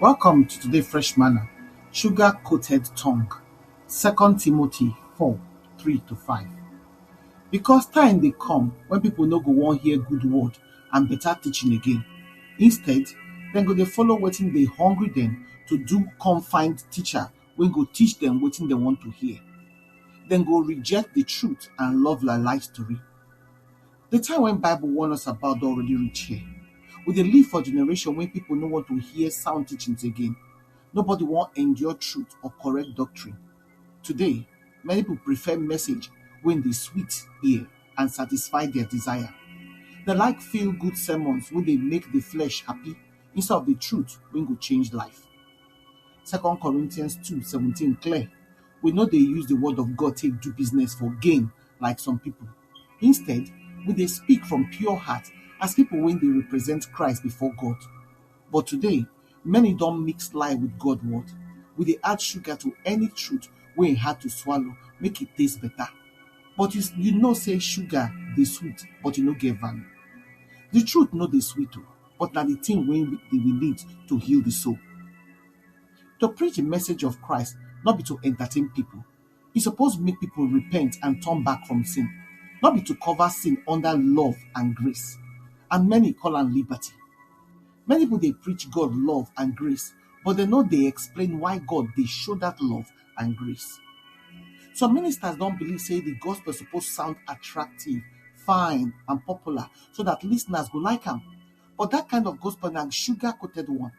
Welcome to today's fresh manna, sugar coated tongue. 2 Timothy 4 3 to 5. Because time dey come when people no go wan hear good word and better teaching again. Instead, dem go dey follow wetin dey hungry dem to do come find teacher wey go teach dem wetin dem want to hear. Dem go reject the truth and love lie story. The time when Bible warn us about don already reach here. We dey live for generation wey people no want to hear sound teachings again. Nobody wan endure truth or correct doctrine. Today, many people prefer message wey dey sweet ear and satisfy their desire. They like feel good sermons wey dey make the flesh happy instead of the truth wey go change life. 2 Corinthians 2:17 clear. We no dey use the word of God take do business for gain like some people. Instead, we dey speak from pure heart as people wey dey represent Christ before God. But today, many don mix lie with God word. We dey add sugar to any truth wey hard to swallow make e taste better. But you know say sugar dey sweet but e no get value. The truth no dey sweet but na the thing wey we need to heal the soul. To preach the message of Christ not be to entertain people. E suppose make people repent and turn back from sin, not be to cover sin under love and grace. And many call am liberty. Many people dey preach God love and grace, but dem no dey explain why God dey show that love and grace. Some ministers don believe say the gospel suppose sound attractive, fine and popular so that listeners go like am. But that kind of gospel na sugar-coated one.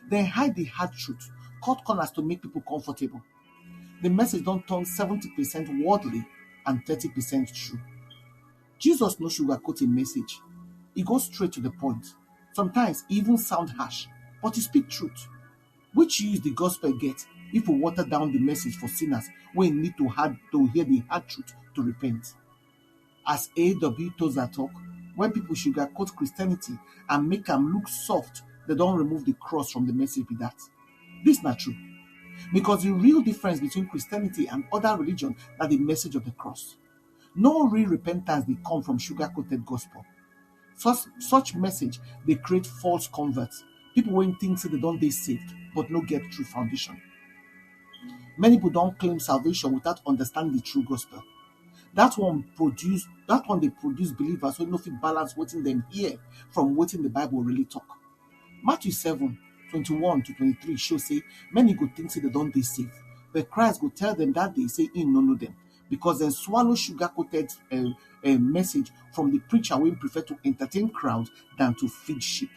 Dem hide the hard truth, cut corners to make people comfortable. The message don turn 70% worldly and 30% true. Jesus no sugarcoat im message. E go straight to the point. Sometimes e even sound harsh, but e speak truth. Which use the gospel get if we water down the message for sinners wey need to hear the hard truth to repent? As A.W. Tozer talk, when people sugarcoat Christianity and make am look soft, they don remove the cross from the message be that. This na true. Because the real difference between Christianity and other religions na the message of the cross. No real repentance dey come from sugar-coated gospel. Such message dey create false converts, people wey think say they don dey saved but no get true foundation. Many people don claim salvation without understanding the true gospel. That one dey produce believers wey no fit balance wetin dem hear from wetin the Bible really talk. Matthew 7:21 to 23 show say many go think say they don dey saved, but Christ go tell them that day say he no know them because dem swallow sugar-coated message from the preacher wey prefer to entertain crowds than to feed sheep.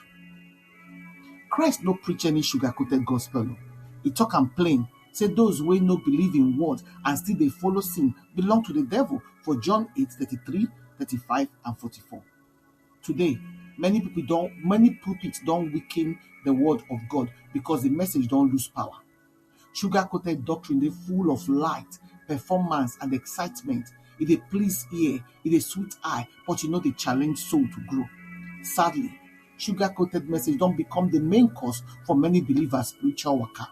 Christ no preach any sugar-coated gospel. He talk am plain, say those wey no believe in word and still dey follow sin belong to the devil for John 8:33, 35 and 44. Today, many pulpits don weaken the word of God because the message don lose power. Sugar-coated doctrine dey full of light, performance and excitement. E dey please ear, e dey sweet eye, but e no dey challenge soul to grow. Sadly, sugar-coated message don become the main cause for many believers' spiritual waka.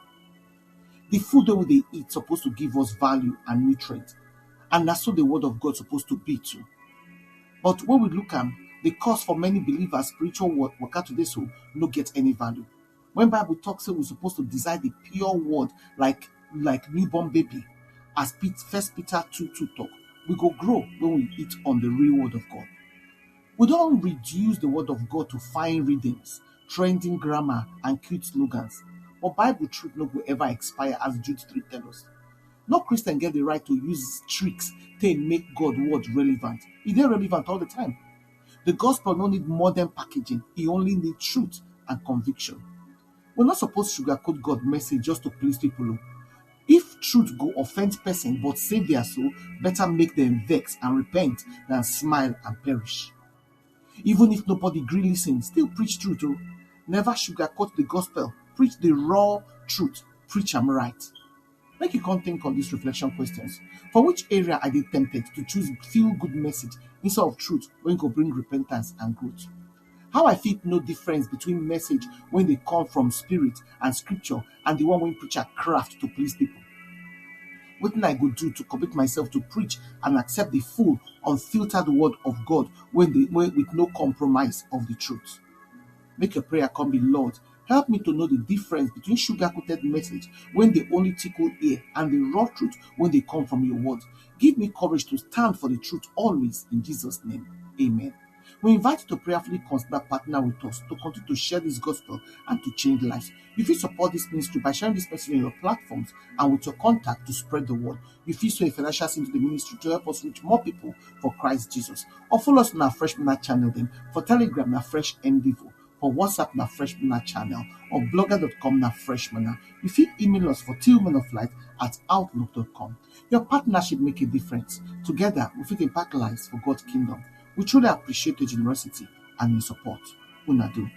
The food wey we dey eat suppose to give us value and nutrient, and na so the word of God suppose to be too. But when we look am, the cause for many believers' spiritual waka today so no get any value. When Bible talk say we suppose to desire the pure word like newborn baby, as 1 Peter 2:2 talk, we go grow when we eat on the real word of God. We don't reduce the word of God to fine readings, trending grammar, and cute slogans. But Bible truth no go ever expire, as Jude 3 tell us. No Christian get the right to use tricks to make God word relevant. E dey relevant all the time. The gospel no need modern packaging. E only need truth and conviction. We're not supposed to sugarcoat God's message just to please people. If truth go offend person but save their soul, better make them vex and repent than smile and perish. Even if nobody gree listen, still preach truth. Never sugarcoat the gospel. Preach the raw truth. Preach am right. Make you come think on these reflection questions. For which area are they tempted to choose feel-good message instead of truth when go bring repentance and growth? How I fit know difference between message when they come from spirit and scripture and the one when preacher craft to please people? Wetin I go do to commit myself to preach and accept the full, unfiltered word of God when with no compromise of the truth? Make your prayer come be, Lord, Help me to know the difference between sugar-coated message when they only tickle ear and the raw truth when they come from your word. Give me courage to stand for the truth always in Jesus' name. Amen. We invite you to prayerfully consider partner with us to continue to share this gospel and to change lives. You feel support this ministry by sharing this message on your platforms and with your contact to spread the word. You feel so a financial seed into the ministry to help us reach more people for Christ Jesus. Or follow us on our Fresh Manna channel then. For Telegram, na Fresh Endeavor. For WhatsApp, na Fresh Manna channel. Or blogger.com, na Fresh Manna. You feel email us for tillmanoflight@outlook.com. Your partnership make a difference. Together, we fit impact lives for God's kingdom. We truly appreciate your generosity and your support. Una do.